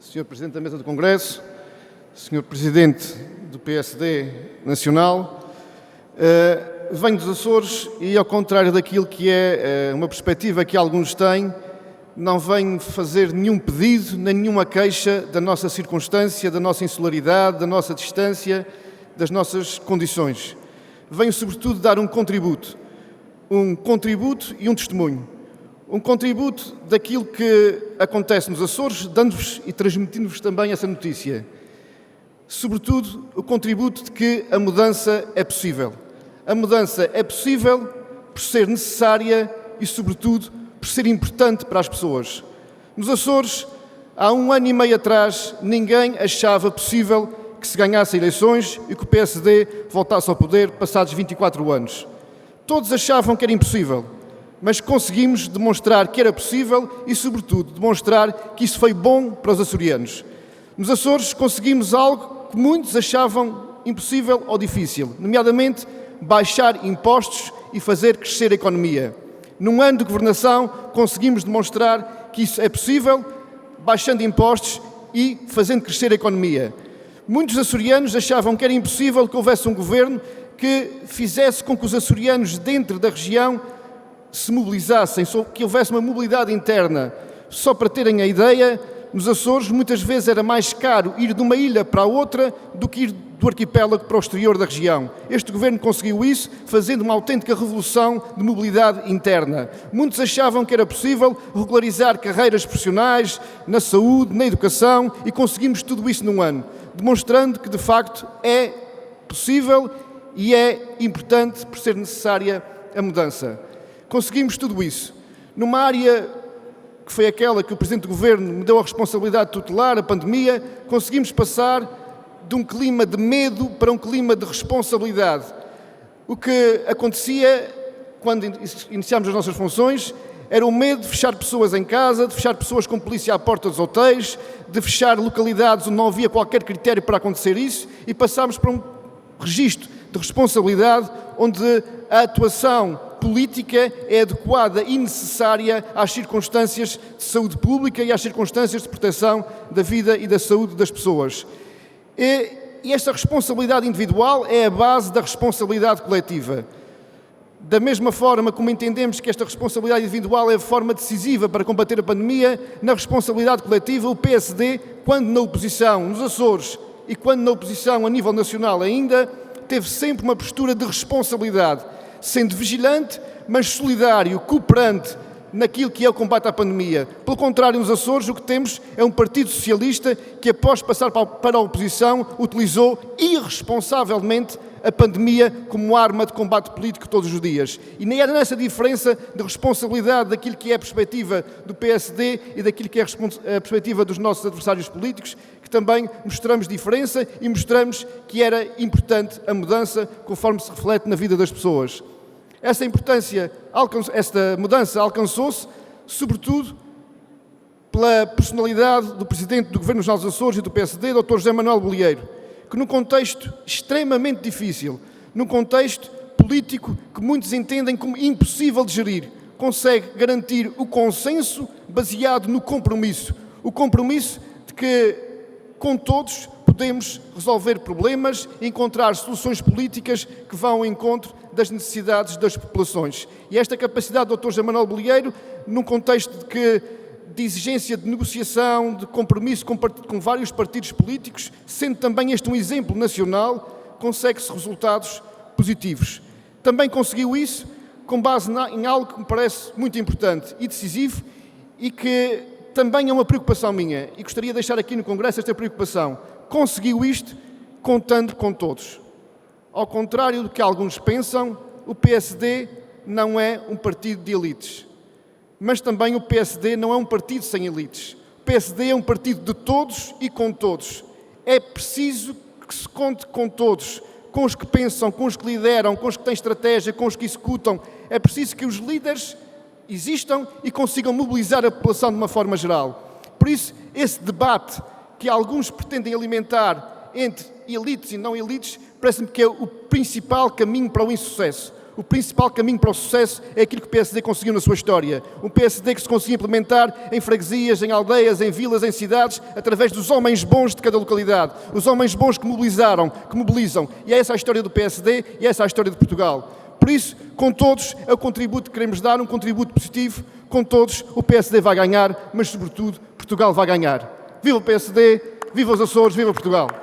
Sr. Presidente da Mesa do Congresso, Sr. Presidente do PSD Nacional, venho dos Açores e, ao contrário daquilo que é uma perspectiva que alguns têm, não venho fazer nenhum pedido, nem nenhuma queixa da nossa circunstância, da nossa insularidade, da nossa distância, das nossas condições. Venho, sobretudo, dar um contributo e um testemunho. Um contributo daquilo que acontece nos Açores, dando-vos e transmitindo-vos também essa notícia. Sobretudo, o contributo de que a mudança é possível. A mudança é possível por ser necessária e, sobretudo, por ser importante para as pessoas. Nos Açores, há 1 ano e meio atrás, ninguém achava possível que se ganhasse eleições e que o PSD voltasse ao poder passados 24 anos. Todos achavam que era impossível, mas conseguimos demonstrar que era possível e, sobretudo, demonstrar que isso foi bom para os açorianos. Nos Açores conseguimos algo que muitos achavam impossível ou difícil, nomeadamente baixar impostos e fazer crescer a economia. Num ano de governação, conseguimos demonstrar que isso é possível, baixando impostos e fazendo crescer a economia. Muitos açorianos achavam que era impossível que houvesse um governo que fizesse com que os açorianos dentro da região se mobilizassem, que houvesse uma mobilidade interna. Só para terem a ideia, nos Açores muitas vezes era mais caro ir de uma ilha para a outra do que ir do arquipélago para o exterior da região. Este governo conseguiu isso fazendo uma autêntica revolução de mobilidade interna. Muitos achavam que era possível regularizar carreiras profissionais na saúde, na educação, e conseguimos tudo isso num ano, demonstrando que de facto é possível e é importante por ser necessária a mudança. Conseguimos tudo isso numa área que foi aquela que o Presidente do Governo me deu a responsabilidade tutelar, a pandemia. Conseguimos passar de um clima de medo para um clima de responsabilidade. O que acontecia quando iniciámos as nossas funções era o medo de fechar pessoas em casa, de fechar pessoas com polícia à porta dos hotéis, de fechar localidades onde não havia qualquer critério para acontecer isso, e passámos para um registro de responsabilidade onde a atuação política é adequada e necessária às circunstâncias de saúde pública e às circunstâncias de proteção da vida e da saúde das pessoas. E esta responsabilidade individual é a base da responsabilidade coletiva. Da mesma forma como entendemos que esta responsabilidade individual é a forma decisiva para combater a pandemia, na responsabilidade coletiva, o PSD, quando na oposição nos Açores e quando na oposição a nível nacional ainda, teve sempre uma postura de responsabilidade, sendo vigilante, mas solidário, cooperante naquilo que é o combate à pandemia. Pelo contrário, nos Açores, o que temos é um Partido Socialista que, após passar para a oposição, utilizou irresponsavelmente a pandemia como arma de combate político todos os dias. E nem era nessa diferença de responsabilidade daquilo que é a perspectiva do PSD e daquilo que é a perspectiva dos nossos adversários políticos que também mostramos diferença e mostramos que era importante a mudança conforme se reflete na vida das pessoas. Esta mudança alcançou-se, sobretudo, pela personalidade do Presidente do Governo Regional dos Açores e do PSD, Dr. José Manuel Bolieiro, que num contexto extremamente difícil, num contexto político que muitos entendem como impossível de gerir, consegue garantir o consenso baseado no compromisso. O compromisso de que, com todos, podemos resolver problemas e encontrar soluções políticas que vão ao encontro das necessidades das populações. E esta capacidade do Dr. José Manuel Bolieiro, num contexto de exigência de negociação, de compromisso com vários partidos políticos, sendo também este um exemplo nacional, consegue-se resultados positivos. Também conseguiu isso com base em algo que me parece muito importante e decisivo e que também é uma preocupação minha, e gostaria de deixar aqui no Congresso esta preocupação. Conseguiu isto contando com todos. Ao contrário do que alguns pensam, o PSD não é um partido de elites. Mas também o PSD não é um partido sem elites. O PSD é um partido de todos e com todos. É preciso que se conte com todos, com os que pensam, com os que lideram, com os que têm estratégia, com os que executam. É preciso que os líderes existam e consigam mobilizar a população de uma forma geral. Por isso, esse debate que alguns pretendem alimentar entre elites e não elites, parece-me que é o principal caminho para o insucesso. O principal caminho para o sucesso é aquilo que o PSD conseguiu na sua história. Um PSD que se conseguiu implementar em freguesias, em aldeias, em vilas, em cidades, através dos homens bons de cada localidade. Os homens bons que mobilizaram, que mobilizam. E é essa a história do PSD e é essa a história de Portugal. Por isso, com todos, é o contributo que queremos dar, um contributo positivo. Com todos, o PSD vai ganhar, mas, sobretudo, Portugal vai ganhar. Viva o PSD, viva os Açores, viva Portugal!